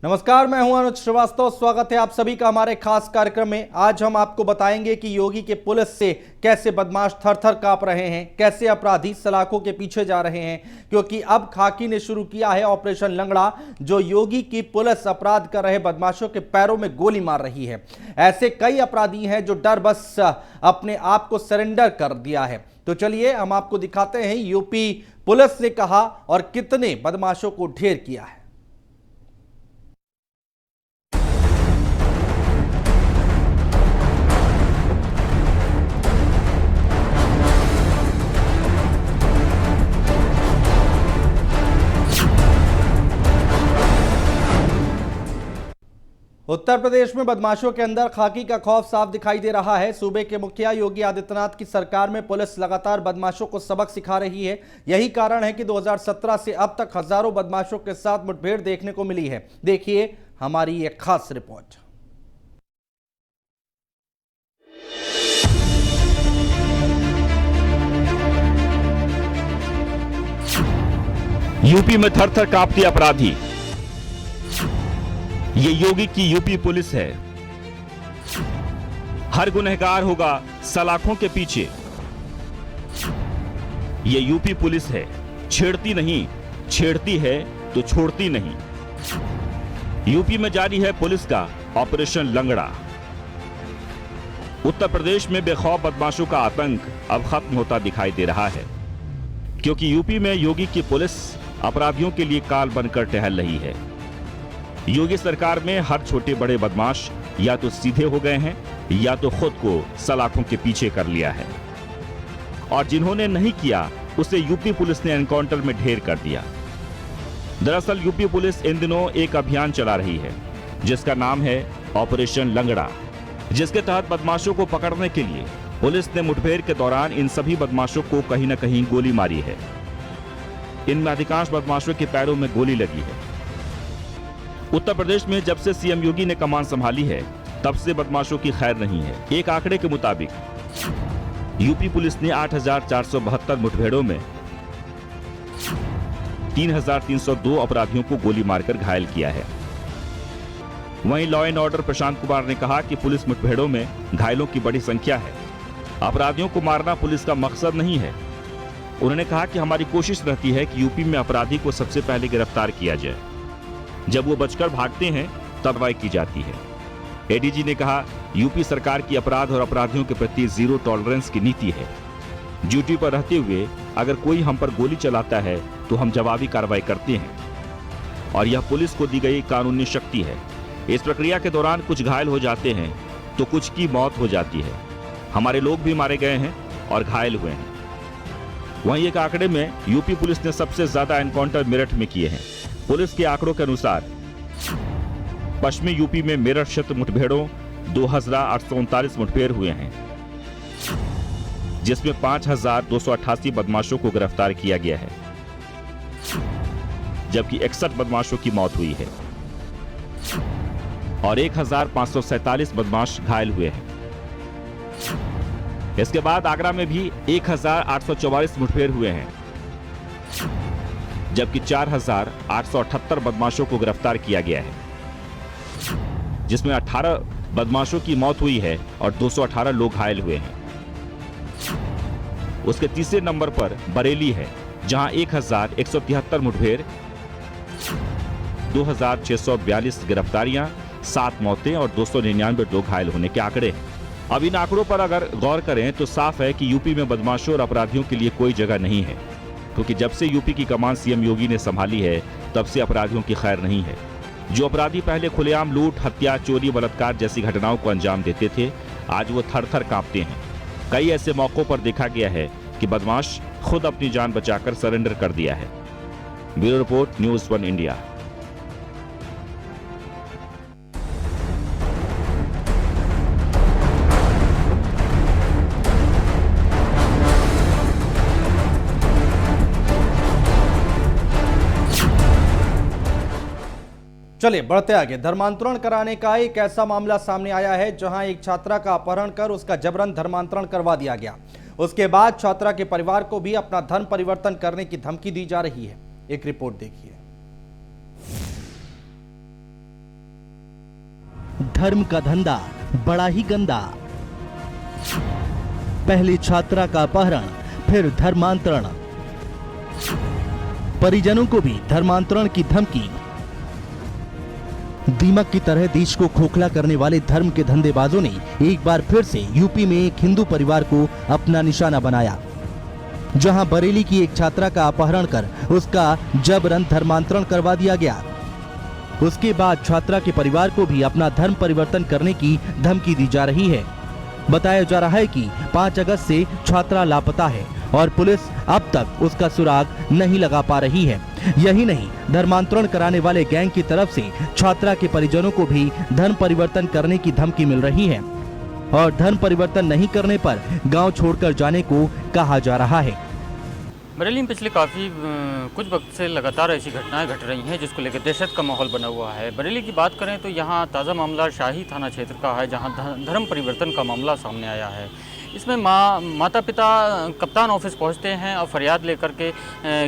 नमस्कार, मैं हूं अनुज श्रीवास्तव। स्वागत है आप सभी का हमारे खास कार्यक्रम में। आज हम आपको बताएंगे कि योगी के पुलिस से कैसे बदमाश थर-थर कांप रहे हैं, कैसे अपराधी सलाखों के पीछे जा रहे हैं, क्योंकि अब खाकी ने शुरू किया है ऑपरेशन लंगड़ा, जो योगी की पुलिस अपराध कर रहे बदमाशों के पैरों में गोली मार रही है। ऐसे कई अपराधी हैं जो डर बस अपने आप को सरेंडर कर दिया है। तो चलिए हम आपको दिखाते हैं यूपी पुलिस ने कहा और कितने बदमाशों को ढेर किया है। उत्तर प्रदेश में बदमाशों के अंदर खाकी का खौफ साफ दिखाई दे रहा है। सूबे के मुखिया योगी आदित्यनाथ की सरकार में पुलिस लगातार बदमाशों को सबक सिखा रही है। यही कारण है कि 2017 से अब तक हजारों बदमाशों के साथ मुठभेड़ देखने को मिली है। देखिए हमारी एक खास रिपोर्ट। यूपी में थर-थर कांपती अपराधी, ये योगी की यूपी पुलिस है। हर गुनहगार होगा सलाखों के पीछे। ये यूपी पुलिस है, छेड़ती नहीं, छेड़ती है तो छोड़ती नहीं। यूपी में जारी है पुलिस का ऑपरेशन लंगड़ा। उत्तर प्रदेश में बेखौफ बदमाशों का आतंक अब खत्म होता दिखाई दे रहा है, क्योंकि यूपी में योगी की पुलिस अपराधियों के लिए काल बनकर टहल रही है। योगी सरकार में हर छोटे बड़े बदमाश या तो सीधे हो गए हैं या तो खुद को सलाखों के पीछे कर लिया है, और जिन्होंने नहीं किया उसे यूपी पुलिस ने एनकाउंटर में ढेर कर दिया। दरअसल यूपी पुलिस इन दिनों एक अभियान चला रही है जिसका नाम है ऑपरेशन लंगड़ा, जिसके तहत बदमाशों को पकड़ने के लिए पुलिस ने मुठभेड़ के दौरान इन सभी बदमाशों को कहीं न कहीं गोली मारी है। इनमें अधिकांश बदमाशों के पैरों में गोली लगी है। उत्तर प्रदेश में जब से सीएम योगी ने कमान संभाली है तब से बदमाशों की खैर नहीं है। एक आंकड़े के मुताबिक यूपी पुलिस ने 8,472 मुठभेड़ों में 3,302 अपराधियों को गोली मारकर घायल किया है। वहीं law and order Prashant Kumar ने कहा कि पुलिस मुठभेड़ों में घायलों की बड़ी संख्या है। अपराधियों को मारना पुलिस का मकसद नहीं है। उन्होंने कहा कि हमारी कोशिश रहती है कि यूपी में अपराधी को सबसे पहले गिरफ्तार किया जाए, जब वो बचकर भागते हैं तब कार्रवाई की जाती है। एडीजी ने कहा, यूपी सरकार की अपराध और अपराधियों के प्रति जीरो टॉलरेंस की नीति है। ड्यूटी पर रहते हुए अगर कोई हम पर गोली चलाता है तो हम जवाबी कार्रवाई करते हैं, और यह पुलिस को दी गई कानूनी शक्ति है। इस प्रक्रिया के दौरान कुछ घायल हो जाते हैं तो कुछ की मौत हो जाती है। हमारे लोग भी मारे गए हैं और घायल हुए हैं। वहीं एक आंकड़े में यूपी पुलिस ने सबसे ज्यादा एनकाउंटर मेरठ में किए हैं। पुलिस के आंकड़ों के अनुसार पश्चिमी यूपी में मेरठ क्षेत्र मुठभेड़ों 2,839 मुठभेड़ हुए हैं, जिसमें 5,288 बदमाशों को गिरफ्तार किया गया है, जबकि 61 बदमाशों की मौत हुई है और 1,547 बदमाश घायल हुए हैं। इसके बाद आगरा में भी 1,844 मुठभेड़ हुए हैं, जबकि 4,878 बदमाशों को गिरफ्तार किया गया है, जिसमें 18 बदमाशों की मौत हुई है और 218 लोग घायल हुए हैं। उसके तीसरे नंबर पर बरेली है, जहां 1,173 मुठभेड़, 2,642 गिरफ्तारियां, 7 मौतें और 299 लोग घायल होने के आंकड़े। अब इन आंकड़ों पर अगर गौर करें तो साफ है कि यूपी में बदमाशों और अपराधियों के लिए कोई जगह नहीं है, क्योंकि जब से यूपी की कमान सीएम योगी ने संभाली है तब से अपराधियों की खैर नहीं है। जो अपराधी पहले खुलेआम लूट, हत्या, चोरी, बलात्कार जैसी घटनाओं को अंजाम देते थे, आज वो थर-थर कांपते हैं। कई ऐसे मौकों पर देखा गया है कि बदमाश खुद अपनी जान बचाकर सरेंडर कर दिया है। Bureau report, news 1 India. चलिए बढ़ते आगे। धर्मांतरण कराने का एक ऐसा मामला सामने आया है जहां एक छात्रा का अपहरण कर उसका जबरन धर्मांतरण करवा दिया गया। उसके बाद छात्रा के परिवार को भी अपना धर्म परिवर्तन करने की धमकी दी जा रही है। एक रिपोर्ट देखिए। धर्म का धंधा बड़ा ही गंदा। पहले छात्रा का अपहरण, फिर धर्मांतरण। परिजनों को भी धर्मांतरण की धमकी। दीमक की तरह देश को खोखला करने वाले धर्म के धंधेबाजों ने एक बार फिर से यूपी में एक हिंदू परिवार को अपना निशाना बनाया, जहां बरेली की एक छात्रा का अपहरण कर उसका जबरन धर्मांतरण करवा दिया गया। उसके बाद छात्रा के परिवार को भी अपना धर्म परिवर्तन करने की धमकी दी जा रही है। बताया जा रहा है कि 5 अगस्त से छात्रा लापता है और पुलिस अब तक उसका सुराग नहीं लगा पा रही है। यही नहीं, धर्मांतरण कराने वाले गैंग की तरफ से छात्रा के परिजनों को भी धर्म परिवर्तन करने की धमकी मिल रही है और धर्म परिवर्तन नहीं करने पर गांव छोड़कर जाने को कहा जा रहा है। बरेली में पिछले कुछ वक्त से लगातार ऐसी घटनाएं घट रही हैं जिसको लेकर दहशत का माहौल बना हुआ है। बरेली की बात करें तो यहाँ ताज़ा मामला शाही थाना क्षेत्र का है, जहाँ धर्म परिवर्तन का मामला सामने आया है। इसमें माता पिता कप्तान ऑफिस पहुंचते हैं और फरियाद लेकर के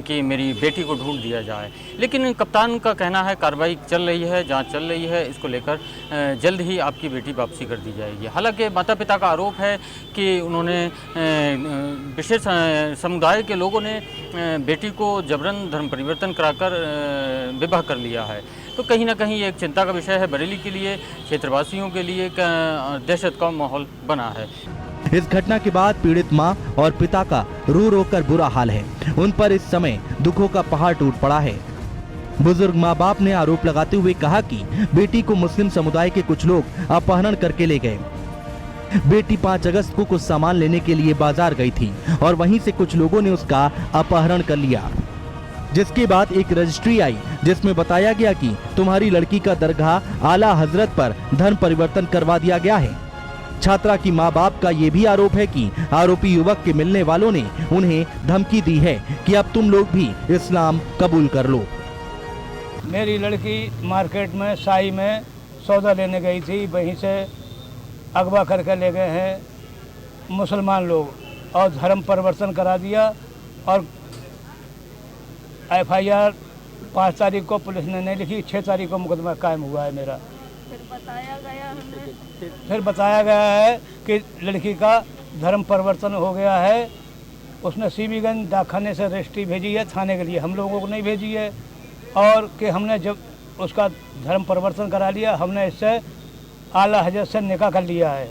कि मेरी बेटी को ढूंढ दिया जाए, लेकिन कप्तान का कहना है कार्रवाई चल रही है, जांच चल रही है, इसको लेकर जल्द ही आपकी बेटी वापसी कर दी जाएगी। हालांकि माता पिता का आरोप है कि उन्होंने विशेष समुदाय के लोगों ने बेटी को जबरन धर्म परिवर्तन कराकर विवाह कर लिया है। तो कहीं ना कहीं ये एक चिंता का विषय है बरेली के लिए, क्षेत्रवासियों के लिए दहशत का माहौल बना है। इस घटना के बाद पीड़ित मां और पिता का रो रो कर बुरा हाल है। उन पर इस समय दुखों का पहाड़ टूट पड़ा है। बुजुर्ग माँ बाप ने आरोप लगाते हुए कहा कि बेटी को मुस्लिम समुदाय के कुछ लोग अपहरण करके ले गए। बेटी 5 अगस्त को कुछ सामान लेने के लिए बाजार गई थी और वहीं से कुछ लोगों ने उसका अपहरण कर लिया, जिसके बाद एक रजिस्ट्री आई जिसमें बताया गया कि तुम्हारी लड़की का दरगाह आला हजरत पर धर्म परिवर्तन करवा दिया गया है। छात्रा की माँ बाप का ये भी आरोप है कि आरोपी युवक के मिलने वालों ने उन्हें धमकी दी है कि अब तुम लोग भी इस्लाम कबूल कर लो। मेरी लड़की मार्केट में साई में सौदा लेने गई थी, वहीं से अगवा करके ले गए हैं मुसलमान लोग और धर्म परिवर्तन करा दिया और FIR 5 तारीख को पुलिस ने नहीं लिखी, 6 तारीख को मुकदमा कायम हुआ है मेरा। फिर बताया गया है कि लड़की का धर्म परिवर्तन हो गया है। उसने सीबीगंज डाकखाने से रजिस्ट्री भेजी है थाने के लिए, हम लोगों को नहीं भेजी है, और कि हमने जब उसका धर्म परिवर्तन करा लिया, हमने इससे आला हजरत से निकाह कर लिया है।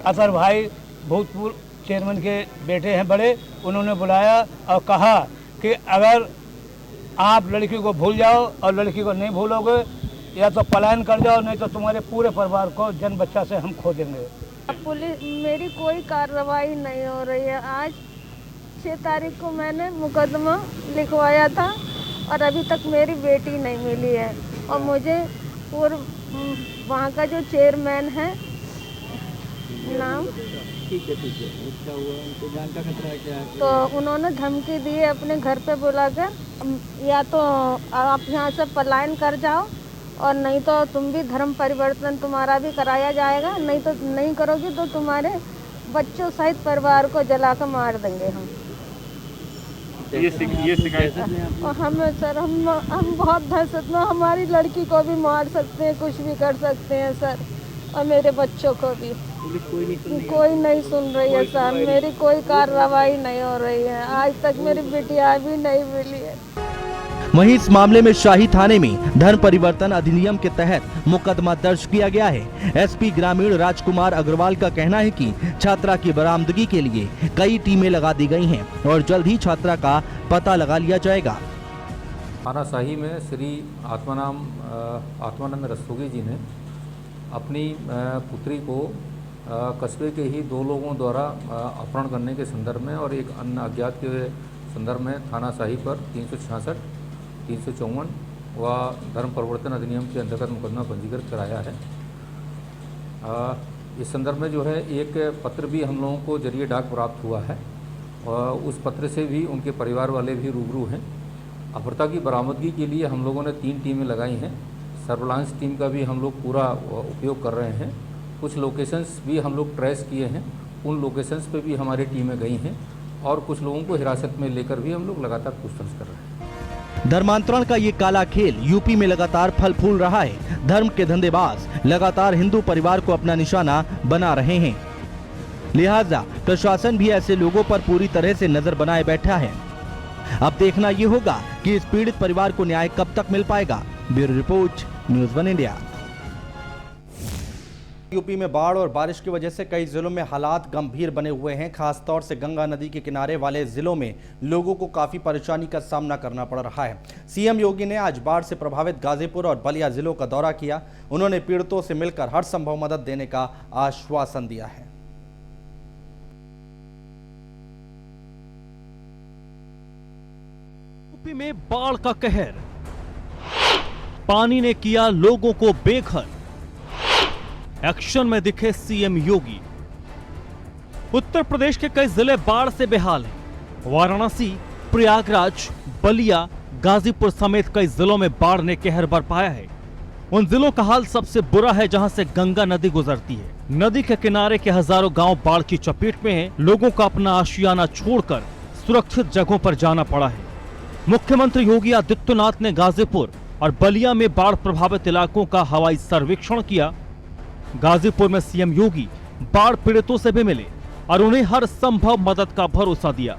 अतर भाई भूतपूर्व चेयरमैन के बेटे हैं बड़े, उन्होंने बुलाया और कहा कि अगर आप लड़की को भूल जाओ और लड़की को नहीं भूलोगे या तो पलायन कर जाओ, नहीं तो तुम्हारे पूरे परिवार को जन बच्चा से हम खो देंगे। पुलिस मेरी कोई कार्रवाई नहीं हो रही है। आज 6 तारीख को मैंने मुकदमा लिखवाया था और अभी तक मेरी बेटी नहीं मिली है। और मुझे पूर्व वहाँ का जो चेयरमैन है नाम ठीक है क्या हुआ, उनको जान का खतरा है क्या? तो उन्होंने धमकी दी है अपने घर पे बुलाकर, या तो आप यहाँ से पलायन कर जाओ और नहीं तो तुम भी धर्म परिवर्तन तुम्हारा भी कराया जाएगा, नहीं तो नहीं करोगी तो तुम्हारे बच्चों सहित परिवार को जलाकर मार देंगे हम। ये शिकायत और हमें सर हम बहुत दहशत में, हमारी लड़की को भी मार सकते हैं, कुछ भी कर सकते हैं सर, और मेरे बच्चों को भी। कोई नहीं सुन रही है सर, मेरी कोई कार्रवाई नहीं हो रही है। आज तक मेरी बिटिया भी नहीं मिली है। वहीं इस मामले में शाही थाने में धर्म परिवर्तन अधिनियम के तहत मुकदमा दर्ज किया गया है। SP ग्रामीण राजकुमार अग्रवाल का कहना है कि छात्रा की बरामदगी के लिए कई टीमें लगा दी गई हैं और जल्द ही छात्रा का पता लगा लिया जाएगा। थाना शाही में श्री आत्मानंद रस्तोगी जी ने अपनी पुत्री को कस्बे के ही 2 लोगों द्वारा अपहरण करने के संदर्भ में और एक अन्य अज्ञात के संदर्भ में थाना शाही पर 366, 354 व धर्म परिवर्तन अधिनियम के अंतर्गत मुकदमा पंजीकृत कराया है। इस संदर्भ में जो है एक पत्र भी हम लोगों को जरिए डाक प्राप्त हुआ है और उस पत्र से भी उनके परिवार वाले भी रूबरू हैं। अपहृता की बरामदगी के लिए हम लोगों ने 3 टीमें लगाई हैं। सर्विलांस टीम का भी हम लोग पूरा उपयोग कर रहे हैं। कुछ लोकेशंस भी हम लोग ट्रेस किए हैं, उन लोकेशंस पे भी हमारी टीमें गई हैं और कुछ लोगों को हिरासत में लेकर भी हम लोग लगातार पूछताछ कर रहे हैं। धर्मांतरण का ये काला खेल यूपी में लगातार फल फूल रहा है। धर्म के धंधेबाज लगातार हिंदू परिवार को अपना निशाना बना रहे हैं, लिहाजा प्रशासन भी ऐसे लोगों पर पूरी तरह से नजर बनाए बैठा है। अब देखना ये होगा कि इस पीड़ित परिवार को न्याय कब तक मिल पाएगा। Bureau report, news one India. UP में बाढ़ और बारिश की वजह से कई जिलों में हालात गंभीर बने हुए हैं। खासतौर से गंगा नदी के किनारे वाले जिलों में लोगों को काफी परेशानी का सामना करना पड़ रहा है। सीएम योगी ने आज बाढ़ से प्रभावित गाजीपुर और बलिया जिलों का दौरा किया। उन्होंने पीड़ितों से मिलकर हर संभव मदद देने का आश्वासन दिया है। यूपी में बाढ़ का कहर, पानी ने किया लोगों को बेघर, एक्शन में दिखे सीएम योगी। उत्तर प्रदेश के कई जिले बाढ़ से बेहाल हैं। वाराणसी, प्रयागराज, बलिया, गाजीपुर समेत कई जिलों में बाढ़ ने कहर बरपाया है। उन जिलों का हाल सबसे बुरा है जहां से गंगा नदी गुजरती है। नदी के किनारे के हजारों गांव बाढ़ की चपेट में हैं। लोगों को अपना आशियाना छोड़कर सुरक्षित जगहों पर जाना पड़ा है। मुख्यमंत्री योगी आदित्यनाथ ने गाजीपुर और बलिया में बाढ़ प्रभावित इलाकों का हवाई सर्वेक्षण किया। गाजीपुर में सीएम योगी बाढ़ पीड़ितों से भी मिले और उन्हें हर संभव मदद का भरोसा दिया।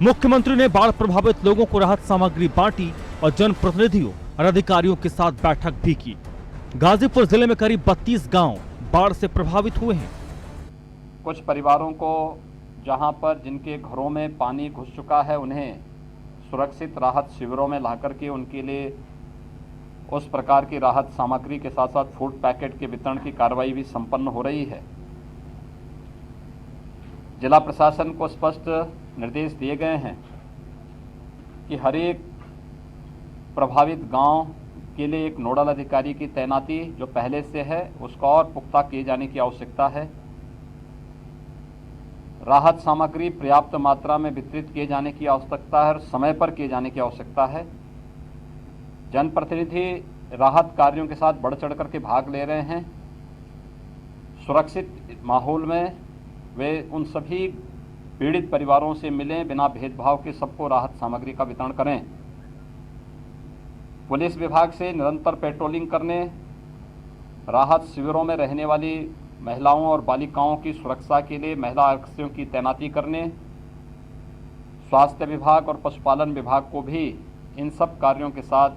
मुख्यमंत्री ने बाढ़ प्रभावित लोगों को राहत सामग्री बांटी और जनप्रतिनिधियों और अधिकारियों के साथ बैठक भी की। गाजीपुर जिले में करीब 32 गांव बाढ़ से प्रभावित हुए हैं। कुछ परिवारों को जहां पर जिनके घरों में पानी घुस चुका है उन्हें सुरक्षित राहत शिविरों में लाकर के उनके लिए उस प्रकार की राहत सामग्री के साथ साथ फूड पैकेट के वितरण की कार्रवाई भी संपन्न हो रही है। जिला प्रशासन को स्पष्ट निर्देश दिए गए हैं कि हर एक प्रभावित गांव के लिए एक नोडल अधिकारी की तैनाती जो पहले से है उसका और पुख्ता किए जाने की आवश्यकता है। राहत सामग्री पर्याप्त मात्रा में वितरित किए जाने की आवश्यकता है और समय पर किए जाने की आवश्यकता है। जनप्रतिनिधि राहत कार्यों के साथ बढ़ चढ़ करके भाग ले रहे हैं। सुरक्षित माहौल में वे उन सभी पीड़ित परिवारों से मिलें, बिना भेदभाव के सबको राहत सामग्री का वितरण करें। पुलिस विभाग से निरंतर पेट्रोलिंग करने, राहत शिविरों में रहने वाली महिलाओं और बालिकाओं की सुरक्षा के लिए महिला आरक्षियों की तैनाती करने, स्वास्थ्य विभाग और पशुपालन विभाग को भी इन सब कार्यों के साथ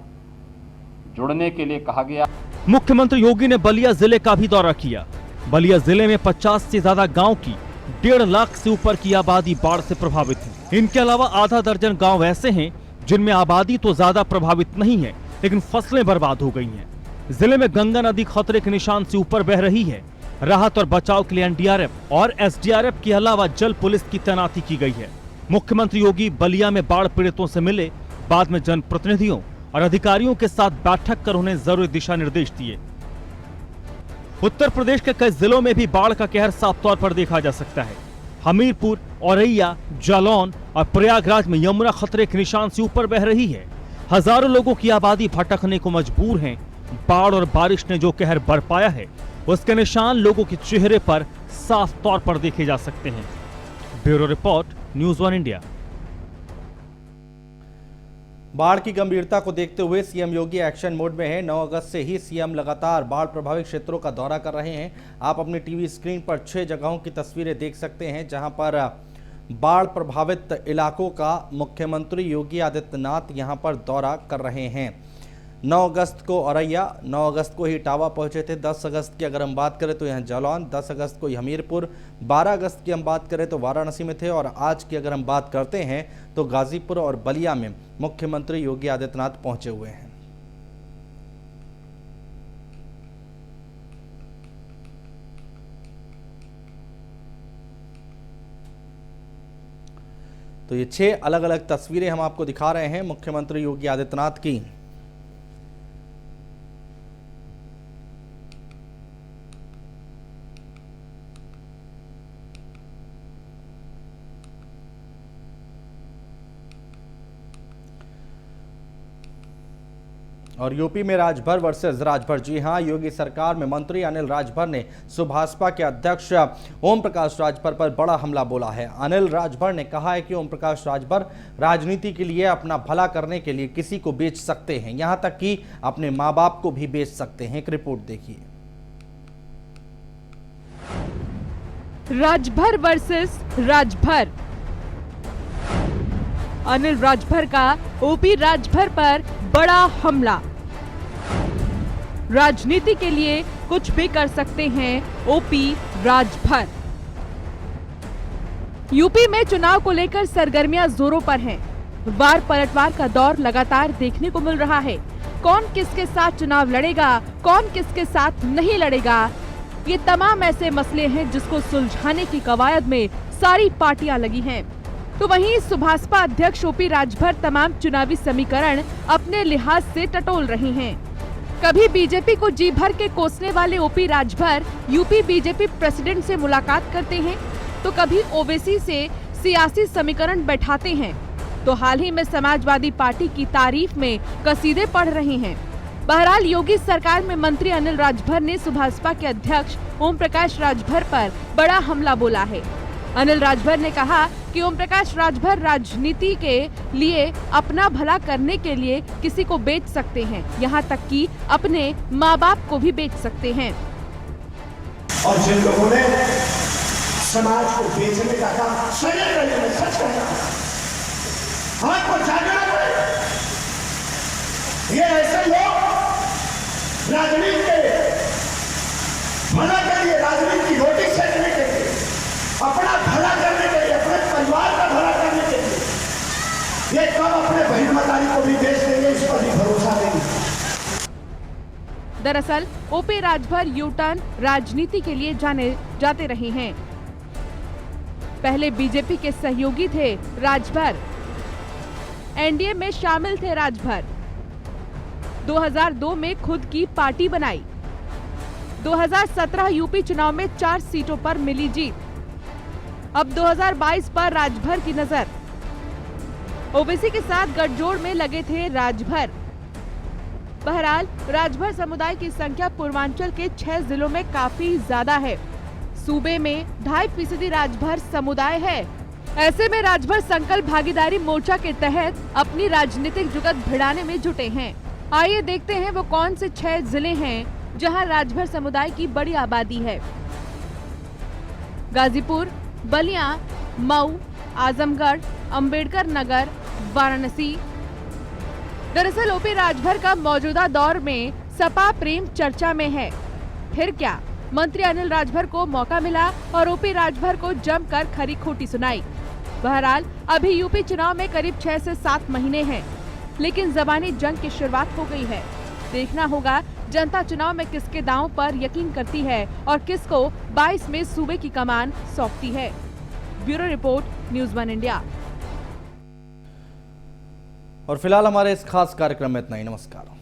जुड़ने के लिए कहा गया। मुख्यमंत्री योगी ने बलिया जिले का भी दौरा किया। बलिया जिले में 50 से ज्यादा गांव की 1.5 लाख से ऊपर की आबादी बाढ़ से प्रभावित है। इनके अलावा आधा दर्जन गांव ऐसे हैं जिनमें आबादी तो ज्यादा प्रभावित नहीं है लेकिन फसलें बर्बाद हो गई हैं। जिले में गंगा नदी खतरे के निशान से ऊपर बह रही है। राहत और बचाव के लिए एनडीआरएफ और एसडीआरएफ के अलावा जल पुलिस की तैनाती की गई है। मुख्यमंत्री योगी बलिया में बाढ़ पीड़ितों से मिले, बाद में जनप्रतिनिधियों और अधिकारियों के साथ बैठक कर उन्हें जरूरी दिशा निर्देश दिए। उत्तर प्रदेश के कई जिलों में भी बाढ़ का कहर साफ तौर पर देखा जा सकता है। हमीरपुर, औरैया, जालौन और प्रयागराज में यमुना खतरे के निशान से ऊपर बह रही है। हजारों लोगों की आबादी भटकने को मजबूर है। बाढ़ और बारिश ने जो कहर बरपाया है उसके निशान लोगों के चेहरे पर साफ तौर पर देखे जा सकते हैं। Bureau report, news one India. बाढ़ की गंभीरता को देखते हुए सीएम योगी एक्शन मोड में है। 9 अगस्त से ही सीएम लगातार बाढ़ प्रभावित क्षेत्रों का दौरा कर रहे हैं। आप अपनी टीवी स्क्रीन पर 6 जगहों की तस्वीरें देख सकते हैं जहां पर बाढ़ प्रभावित इलाकों का मुख्यमंत्री योगी आदित्यनाथ यहां पर दौरा कर रहे हैं। 9 अगस्त को औरैया, 9 अगस्त को ही इटावा पहुंचे थे। 10 अगस्त की अगर हम बात करें तो यहाँ जालौन, 10 अगस्त को हमीरपुर, 12 अगस्त की हम बात करें तो वाराणसी में थे और आज की अगर हम बात करते हैं तो गाजीपुर और बलिया में मुख्यमंत्री योगी आदित्यनाथ पहुंचे हुए हैं। तो ये 6 अलग अलग तस्वीरें हम आपको दिखा रहे हैं मुख्यमंत्री योगी आदित्यनाथ की। और यूपी में राजभर वर्सेस राजभर। जी हां, योगी सरकार में मंत्री अनिल राजभर ने सुभाषपा के अध्यक्ष ओम प्रकाश राजभर पर बड़ा हमला बोला है। अनिल राजभर ने कहा है कि ओम प्रकाश राजभर राजनीति के लिए, अपना भला करने के लिए किसी को बेच सकते हैं, यहां तक कि अपने मां बाप को भी बेच सकते हैं। एक रिपोर्ट देखिए। राजभर वर्सेस राजभर। अनिल राजभर का ओपी राजभर पर बड़ा हमला। राजनीति के लिए कुछ भी कर सकते हैं ओपी राजभर। यूपी में चुनाव को लेकर सरगर्मियां जोरों पर हैं। वार पलटवार का दौर लगातार देखने को मिल रहा है। कौन किसके साथ चुनाव लड़ेगा, कौन किसके साथ नहीं लड़ेगा, ये तमाम ऐसे मसले हैं जिसको सुलझाने की कवायद में सारी पार्टियां लगी हैं। तो वहीं सुभाषपा अध्यक्ष ओपी राजभर तमाम चुनावी समीकरण अपने लिहाज से टटोल रहे हैं। कभी बीजेपी को जी भर के कोसने वाले OP Rajbhar UP BJP president से मुलाकात करते हैं, तो कभी ओवैसी से सियासी समीकरण बैठाते हैं, तो हाल ही में समाजवादी पार्टी की तारीफ में कसीदे पढ़ रहे हैं। बहरहाल योगी सरकार में मंत्री अनिल राजभर ने सुभाषपा के अध्यक्ष ओम प्रकाश राजभर पर बड़ा हमला बोला है। अनिल राजभर ने कहा कि ओम प्रकाश राजभर राजनीति के लिए, अपना भला करने के लिए किसी को बेच सकते हैं, यहाँ तक कि अपने माँ बाप को भी बेच सकते हैं। और जिन लोगों ने समाज को बेचने का काम सच कहना, आपको जागना पड़ेगा। ये ऐसे लोग राजनीति के भला के लिए, राजनीति की रोटी सेकने के लिए, अपना भला करने के लिए, अपने परिवार का भला करने के लिए, ये कब अपने बहिर्मतारी को भी बेच देंगे, इस पर भी भरोसा नहीं। दरअसल ओपी राजभर यू टर्न राजनीति के लिए जाते रहे हैं। पहले बीजेपी के सहयोगी थे राजभर, एनडीए में शामिल थे राजभर। 2002 में खुद की पार्टी बनाई। 2017 यूपी चुनाव में 4 सीटों पर मिली जीत। अब 2022 पर राजभर की नजर। ओवैसी के साथ गठजोड़ में लगे थे राजभर। बहरहाल राजभर समुदाय की संख्या पूर्वांचल के 6 जिलों में काफी ज्यादा है। सूबे में 2.5% राजभर समुदाय है। ऐसे में राजभर संकल्प भागीदारी मोर्चा के तहत अपनी राजनीतिक जुगत भिड़ाने में जुटे हैं। आइए देखते हैं वो कौन से 6 जिले हैं जहां राजभर समुदाय की बड़ी आबादी है। गाजीपुर, बलिया, मऊ, आजमगढ़, अंबेडकर नगर, वाराणसी। दरअसल ओपी राजभर का मौजूदा दौर में सपा प्रेम चर्चा में है। फिर क्या, मंत्री अनिल राजभर को मौका मिला और ओपी राजभर को जमकर खरी खोटी सुनाई। बहरहाल अभी यूपी चुनाव में करीब 6 से 7 महीने हैं, लेकिन ज़बानी जंग की शुरुआत हो गई है। देखना होगा जनता चुनाव में किसके दांव पर यकीन करती है और किसको 22 में सूबे की कमान सौंपती है। Bureau report, news 1 India. और फिलहाल हमारे इस खास कार्यक्रम में इतना ही। नमस्कार।